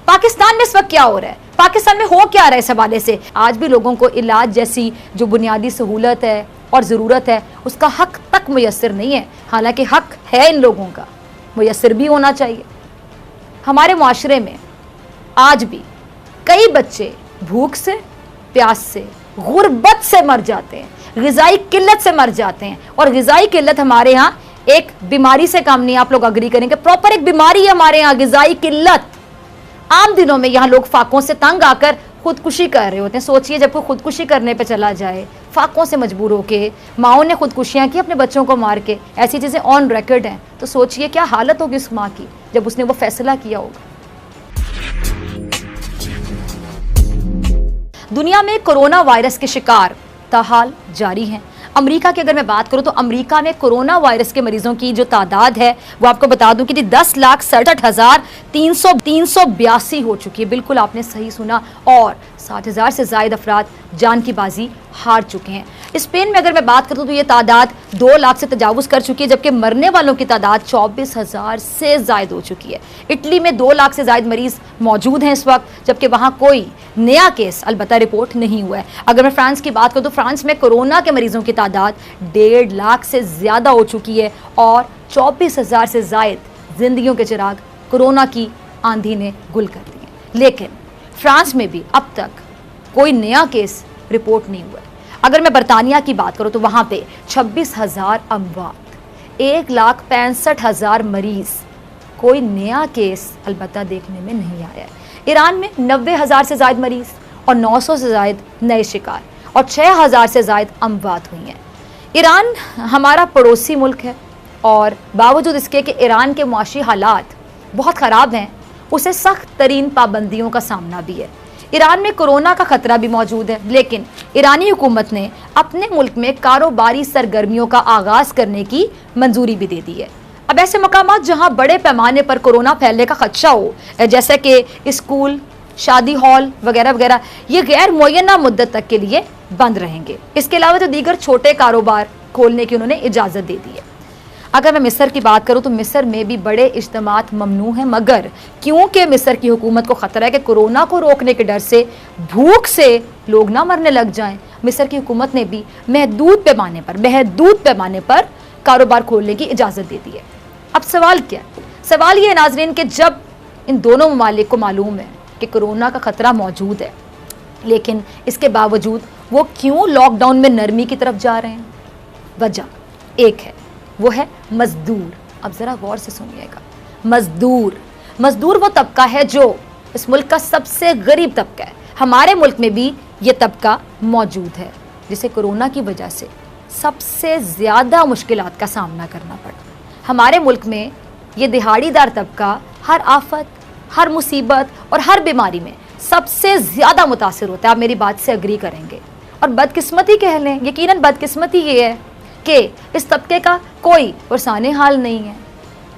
पाकिस्तान में इस वक्त क्या हो रहा है, पाकिस्तान में हो क्या रहा है, इस हवाले से आज भी लोगों को इलाज जैसी जो बुनियादी सहूलत है और ज़रूरत है उसका हक तक मुयस्सर नहीं है। हालांकि हक है इन लोगों का, मुयस्सर भी होना चाहिए। हमारे माशरे में आज भी कई बच्चे भूख से, प्यास से, गुर्बत से मर जाते हैं, ग़िज़ाई किल्लत से मर जाते हैं। और ग़िज़ाई किल्लत हमारे यहाँ एक बीमारी से कम नहीं, आप लोग अग्री करेंगे, प्रॉपर एक बीमारी है हमारे यहाँ ग़िज़ाई किल्लत। आम दिनों में यहाँ लोग फाकों से तंग आकर खुदकुशी कर रहे होते हैं। सोचिए जब कोई खुदकुशी करने पे चला जाए, फाकों से मजबूर होके, माओ ने खुदकुशियाँ की अपने बच्चों को मार के, ऐसी चीज़ें ऑन रिकॉर्ड हैं, तो सोचिए क्या हालत होगी उस माँ की जब उसने वो फैसला किया होगा। दुनिया में कोरोना वायरस के शिकार ताहाल जारी हैं। अमेरिका की अगर मैं बात करूं तो अमेरिका में कोरोना वायरस के मरीजों की जो तादाद है वो आपको बता दूं कि 10,67,382 हो चुकी है। बिल्कुल आपने सही सुना, और 60,000 से ज़ायद अफराद जान की बाजी हार चुके हैं। स्पेन में अगर मैं बात करूं तो ये तादाद 2 लाख से तजावुज़ कर चुकी है, जबकि मरने वालों की तादाद 24,000 से ज़ायद हो चुकी है। इटली में 2 लाख से ज़ायद मरीज़ मौजूद हैं इस वक्त, जबकि वहाँ कोई नया केस अलबत्ता रिपोर्ट नहीं हुआ है। अगर मैं फ्रांस की बात करूं तो फ्रांस में कोरोना के मरीजों की तादाद 1.5 लाख से ज़्यादा हो चुकी है, और 24,000 से ज़ायद जिंदगियों के चिराग कोरोना की आंधी ने गुल कर दिए। लेकिन फ्रांस में भी अब तक कोई नया केस रिपोर्ट नहीं हुआ है। अगर मैं बरतानिया की बात करूं तो वहाँ पे 26,000 अमवात, 1,65,000 मरीज, कोई नया केस अलबत्ता देखने में नहीं आया है। ईरान में 90,000 से ज़ायद मरीज और 900 से ज़ायद नए शिकार और 6,000 से ज़ायद अमवात हुई हैं। ईरान हमारा पड़ोसी मुल्क है, और बावजूद इसके कि ईरान के मुआशी हालात बहुत ख़राब हैं, उसे सख्त तरीन पाबंदियों का सामना भी है। ईरान में कोरोना का ख़तरा भी मौजूद है, लेकिन ईरानी हुकूमत ने अपने मुल्क में कारोबारी सरगर्मियों का आगाज़ करने की मंजूरी भी दे दी है। अब ऐसे मकामात जहां बड़े पैमाने पर कोरोना फैलने का खदशा हो, जैसे कि स्कूल, शादी हॉल वगैरह वगैरह, ये गैर मुअय्यना मुद्दत तक के लिए बंद रहेंगे। इसके अलावा जो दीगर छोटे कारोबार खोलने की उन्होंने इजाज़त दे दी है। अगर मैं मिस्र की बात करूं तो मिस्र में भी बड़े इज्तिमात ममनू हैं, मगर क्योंकि मिस्र की हुकूमत को ख़तरा है कि कोरोना को रोकने के डर से भूख से लोग ना मरने लग जाएं, मिस्र की हुकूमत ने भी महदूद पैमाने पर कारोबार खोलने की इजाज़त दे दी है। अब सवाल क्या है? सवाल ये है नाज़रीन कि जब इन दोनों ममालिक को मालूम है कि कोरोना का ख़तरा मौजूद है, लेकिन इसके बावजूद वो क्यों लॉकडाउन में नरमी की तरफ जा रहे हैं? वजह एक है, वो है मजदूर। अब ज़रा गौर से सुनिएगा, मजदूर वो तबका है जो इस मुल्क का सबसे गरीब तबका है। हमारे मुल्क में भी ये तबका मौजूद है, जिसे कोरोना की वजह से सबसे ज़्यादा मुश्किलात का सामना करना पड़ा। हमारे मुल्क में ये दिहाड़ीदार तबका हर आफत, हर मुसीबत और हर बीमारी में सबसे ज़्यादा मुतासिर होता है। आप मेरी बात से अग्री करेंगे। और बदकिस्मती कह लें, यकीनन बदकिस्मती ये है कि इस तबके का कोई पुरसाने हाल नहीं है।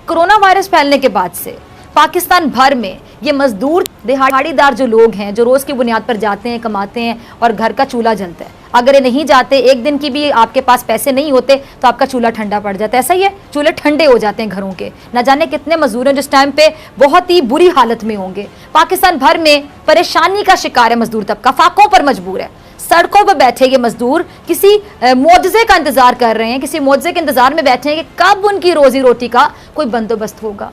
कोरोना वायरस फैलने के बाद से पाकिस्तान भर में ये मजदूर दिहाड़ीदार जो लोग हैं, जो रोज़ की बुनियाद पर जाते हैं, कमाते हैं और घर का चूल्हा जलता है, अगर ये नहीं जाते, एक दिन की भी आपके पास पैसे नहीं होते तो आपका चूल्हा ठंडा पड़ जाता है। ऐसा ही है, चूल्हे ठंडे हो जाते हैं घरों के। न जाने कितने मजदूर हैं जिस टाइम पे बहुत ही बुरी हालत में होंगे। पाकिस्तान भर में परेशानी का शिकार है मजदूर तबका, फाकों पर मजबूर है। सड़कों पर बैठे ये मजदूर किसी मुआवजे का इंतजार कर रहे हैं, किसी मुआवजे के इंतजार में बैठे हैं कि कब उनकी रोजी रोटी का कोई बंदोबस्त होगा।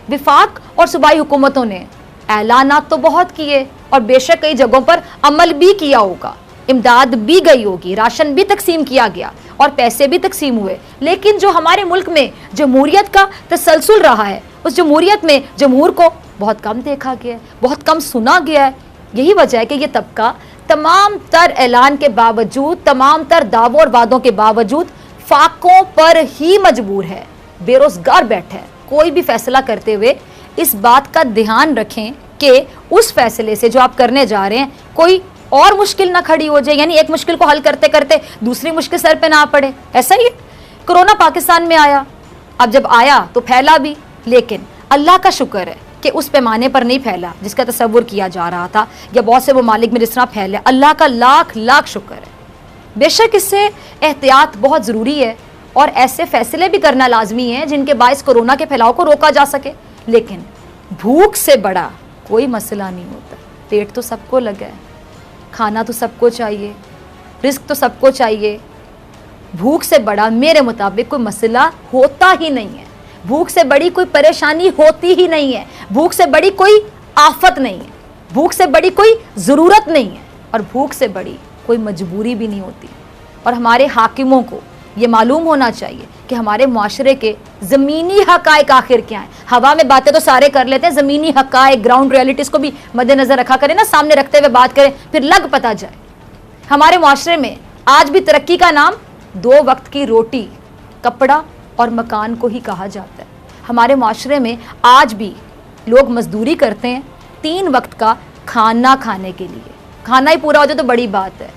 विफाक और सूबाई हुकूमतों ने ऐलानात तो बहुत किए और बेशक कई जगहों पर अमल भी किया होगा, इमदाद भी गई होगी, राशन भी तकसीम किया गया और पैसे भी तकसीम हुए, लेकिन जो हमारे मुल्क में जमहूरियत का तसलसल रहा है, उस जमहूरियत में जमहूर को बहुत कम देखा गया है, बहुत कम सुना गया है। यही वजह है कि यह तबका तमाम तर ऐलान के बावजूद, तमाम तर दावों और वादों के बावजूद फाकों पर ही मजबूर है, बेरोजगार बैठा है। कोई भी फैसला करते हुए इस बात का ध्यान रखें कि उस फैसले से जो आप करने जा रहे हैं कोई और मुश्किल ना खड़ी हो जाए, यानी एक मुश्किल को हल करते करते दूसरी मुश्किल सर पे ना पड़े। ऐसा ही कोरोना पाकिस्तान में आया, अब जब आया तो फैला भी, लेकिन अल्लाह का शुक्र है कि उस पैमाने पर नहीं फैला जिसका तसव्वुर किया जा रहा था, या बहुत से ममालिक में जिस तरह फैले। अल्लाह का लाख लाख शुक्र है। बेशक इससे एहतियात बहुत ज़रूरी है और ऐसे फैसले भी करना लाजमी है जिनके बायस कोरोना के फैलाव को रोका जा सके, लेकिन भूख से बड़ा कोई मसला नहीं होता। पेट तो सबको लगा है, खाना तो सबको चाहिए, रिस्क तो सबको चाहिए। भूख से बड़ा मेरे मुताबिक कोई मसला होता ही नहीं है, भूख से बड़ी कोई परेशानी होती ही नहीं है, भूख से बड़ी कोई आफत नहीं है, भूख से बड़ी कोई ज़रूरत नहीं है, और भूख से बड़ी कोई मजबूरी भी नहीं होती। और हमारे हाकिमों को ये मालूम होना चाहिए कि हमारे मुआशरे के ज़मीनी हक़ाइक़ आखिर क्या हैं। हवा में बातें तो सारे कर लेते हैं, ज़मीनी हक़ाइक़, ग्राउंड रियलिटीज़ को भी मद्देनज़र रखा करें ना, सामने रखते हुए बात करें, फिर लग पता जाए। हमारे मुआशरे में आज भी तरक्की का नाम 2 वक्त की रोटी, कपड़ा और मकान को ही कहा जाता है। हमारे मुआशरे में आज भी लोग मजदूरी करते हैं 3 वक्त का खाना खाने के लिए। खाना ही पूरा हो जाए तो बड़ी बात है।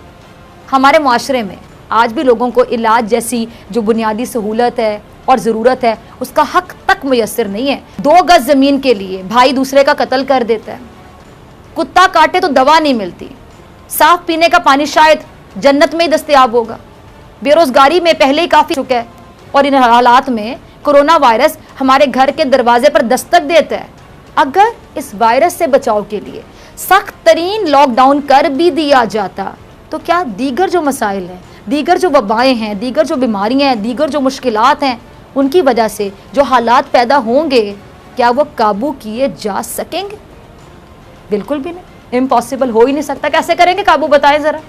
हमारे मुआशरे में आज भी लोगों को इलाज जैसी जो बुनियादी सहूलत है और ज़रूरत है उसका हक तक मुयस्सर नहीं है। 2 गज ज़मीन के लिए भाई दूसरे का कत्ल कर देता है, कुत्ता काटे तो दवा नहीं मिलती, साफ पीने का पानी शायद जन्नत में ही दस्तयाब होगा। बेरोज़गारी में पहले ही काफ़ी चुका है, और इन हालात में कोरोना वायरस हमारे घर के दरवाजे पर दस्तक देता है। अगर इस वायरस से बचाव के लिए सख्त तरीन लॉकडाउन कर भी दिया जाता तो क्या दीगर जो मसाइल हैं, दीगर जो वबाएँ हैं, दीगर जो बीमारियाँ हैं, दीगर जो मुश्किलात हैं, उनकी वजह से जो हालात पैदा होंगे, क्या वो काबू किए जा सकेंगे? बिल्कुल भी नहीं, इम्पॉसिबल, हो ही नहीं सकता। कैसे करेंगे काबू, बताएं ज़रा।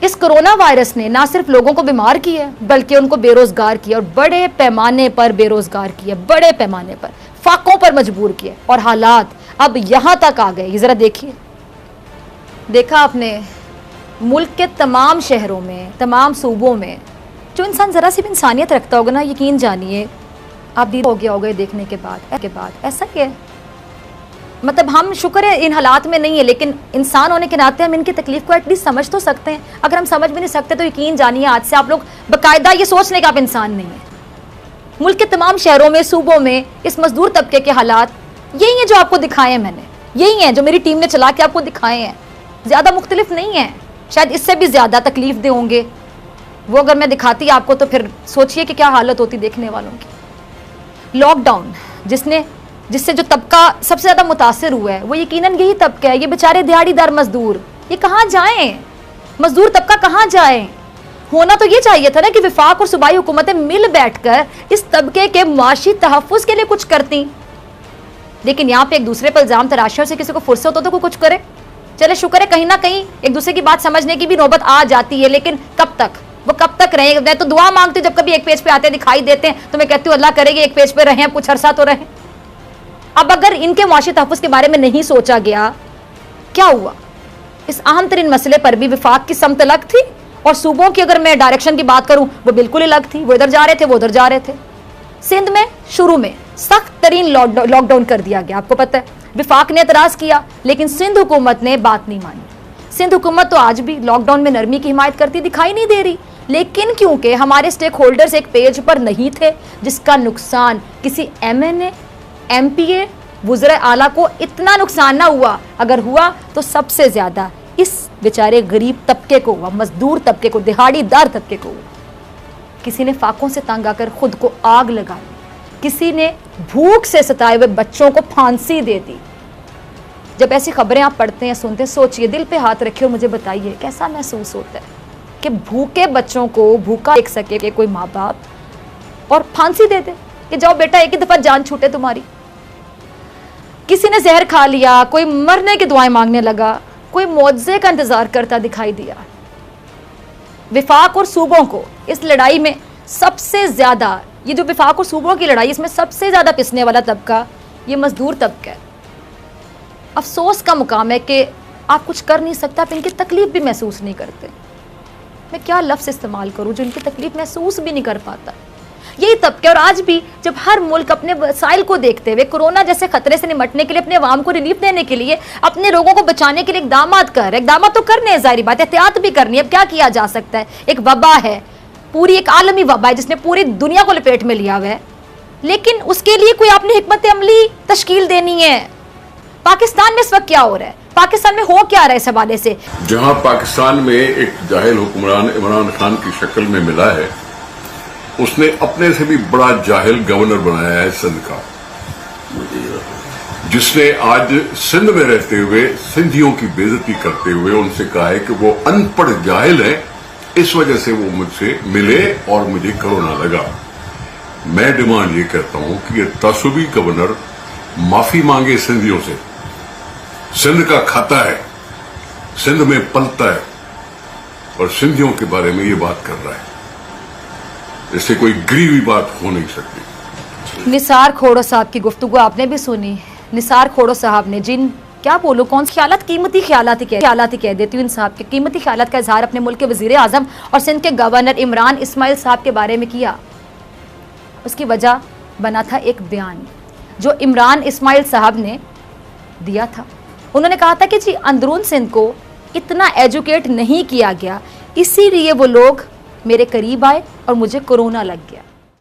इस कोरोना वायरस ने ना सिर्फ लोगों को बीमार किया बल्कि उनको बेरोजगार किया, और बड़े पैमाने पर बेरोजगार किया, बड़े पैमाने पर फाकों पर मजबूर किया, और हालात अब यहाँ तक आ गए। ये ज़रा देखिए, देखा आपने मुल्क के तमाम शहरों में, तमाम सूबों में जो इंसान ज़रा सी भी इंसानियत रखता होगा ना, यकीन जानिए आप दीद हो गया होगा देखने के बाद ऐसा ही है। मतलब हम शुक्र है इन हालात में नहीं है, लेकिन इंसान होने के नाते हम इनकी तकलीफ को एटलीस्ट समझ तो सकते हैं। अगर हम समझ भी नहीं सकते तो यकीन जानिए आज से आप लोग बाकायदा ये सोच लें कि आप इंसान नहीं है। मुल्क के तमाम शहरों में, सूबों में इस मजदूर तबके के हालात यही हैं जो आपको दिखाए हैं मैंने, यही हैं जो मेरी टीम ने चला के आपको दिखाए हैं। ज़्यादा मुख्तलिफ नहीं है, शायद इससे भी ज़्यादा तकलीफ दे होंगे। वो अगर मैं दिखाती आपको तो फिर सोचिए कि क्या हालत होती देखने वालों की। लॉकडाउन जिससे जो तबका सबसे ज़्यादा मुतासिर हुआ है वो यकीनन यही तबका है, ये बेचारे दिहाड़ीदार मजदूर। ये कहाँ जाएं, मजदूर तबका कहाँ जाएं? होना तो ये चाहिए था ना कि वफाक और सूबाई हुकूमतें मिल बैठकर इस तबके के माशी तहफ़्फ़ुज़ के लिए कुछ करती, लेकिन यहाँ पे एक दूसरे पर इल्ज़ाम तराशने से किसी को फुर्सत हो तो कुछ करे। चले शुक्र है कहीं ना कहीं एक दूसरे की बात समझने की भी नौबत आ जाती है, लेकिन कब तक, वो कब तक रहेंगे? मैं तो दुआ मांगती हूँ जब कभी एक पेज पे आते दिखाई देते हैं तो मैं कहती हूँ अल्लाह करेगी एक पेज पे रहें, कुछ अरसा तो रहें। अब अगर इनके माशी तहफ़्फ़ुज़ के बारे में नहीं सोचा गया, क्या हुआ? इस अहम तरीन मसले पर भी वफाक की समत अलग थी, और सूबों की अगर मैं डायरेक्शन की बात करूं वो बिल्कुल अलग थी। वो इधर जा रहे थे, वो उधर जा रहे थे। सिंध में शुरू में सख्त तरीन लॉकडाउन कर दिया गया, आपको पता है। वफाक ने एतराज़ किया लेकिन सिंध हुकूमत ने बात नहीं मानी। सिंध हुकूमत तो आज भी लॉकडाउन में नरमी की हिमायत करती दिखाई नहीं दे रही, लेकिन क्योंकि हमारे स्टेक होल्डर्स एक पेज पर नहीं थे, जिसका नुकसान किसी MNA MPA वज़ीर आला को इतना नुकसान ना हुआ, अगर हुआ तो सबसे ज़्यादा इस बेचारे गरीब तबके को हुआ, मजदूर तबके को, दिहाड़ीदार तबके को हुआ। किसी ने फाकों से तंग आकर खुद को आग लगा ली, किसी ने भूख से सताए हुए बच्चों को फांसी दे दी। जब ऐसी खबरें आप पढ़ते हैं, सुनते हैं, सोचिए, दिल पे हाथ रखिए और मुझे बताइए कैसा महसूस होता है कि भूखे बच्चों को भूखा देख सके कोई माँ बाप और फांसी दे दे कि जाओ बेटा एक ही दफ़ा जान छूटे तुम्हारी। किसी ने जहर खा लिया, कोई मरने की दुआएं मांगने लगा, कोई मौजज़े का इंतजार करता दिखाई दिया। वफाक और सूबों को इस लड़ाई में सबसे ज़्यादा, ये जो वफाक और सूबों की लड़ाई, इसमें सबसे ज़्यादा पिसने वाला तबका ये मजदूर तबका है। अफसोस का मुकाम है कि आप कुछ कर नहीं सकते, आप इनकी तकलीफ भी महसूस नहीं करते। मैं क्या लफ्ज़ इस्तेमाल करूँ जो इनकी तकलीफ महसूस भी नहीं कर पाता। यही तबके, और आज भी जब हर मुल्क अपने वसाइल को देखते हुए कोरोना जैसे खतरे से निपटने के लिए, अपने अवाम को रिलीफ देने के लिए, अपने लोगों को बचाने के लिए इकदाम तो करने हैं, जाहिर बात है, एहतियात भी करनी है। अब क्या किया जा सकता है? एक वबा है, पूरी एक आलमी वबा है जिसने पूरी दुनिया को लपेट में लिया हुआ है, लेकिन उसके लिए कोई आपने हिकमत अमली तश्कील देनी है। पाकिस्तान में इस वक्त क्या हो रहा है, पाकिस्तान में हो क्या रहा है इस हवाले से? जहां पाकिस्तान में एक जाहिल हुक्मरान इमरान खान की शक्ल में मिला है, उसने अपने से भी बड़ा जाहिल गवर्नर बनाया है सिंध का, जिसने आज सिंध में रहते हुए सिंधियों की बेइज्जती करते हुए उनसे कहा है कि वो अनपढ़ जाहिल है, इस वजह से वो मुझसे मिले और मुझे कोरोना लगा। मैं डिमांड ये करता हूं कि ये तसुबी गवर्नर माफी मांगे सिंधियों से। सिंध का खाता है, सिंध में पलता है और सिंधियों के बारे में ये बात कर रहा है। इससे कोई गिरी हुई बात हो नहीं सकती। निसार खोड़ो साहब की गुफ्तगू आपने भी सुनी। निसार खोड़ो साहब ने जिन क्या बोलूं कौन सी ख्यालात, कीमती ख्यालात ही कह देती हूँ इन साहब के कीमती ख्यालात का इजहार अपने मुल्क के वजीर आजम और सिंध के गवर्नर इमरान इस्माइल साहब के बारे में किया। उसकी वजह बना था एक बयान जो इमरान इस्माइल साहब ने दिया था। उन्होंने कहा था कि जी अंदरून सिंध को इतना एजुकेट नहीं किया गया, इसीलिए वो लोग मेरे करीब आए और मुझे कोरोना लग गया।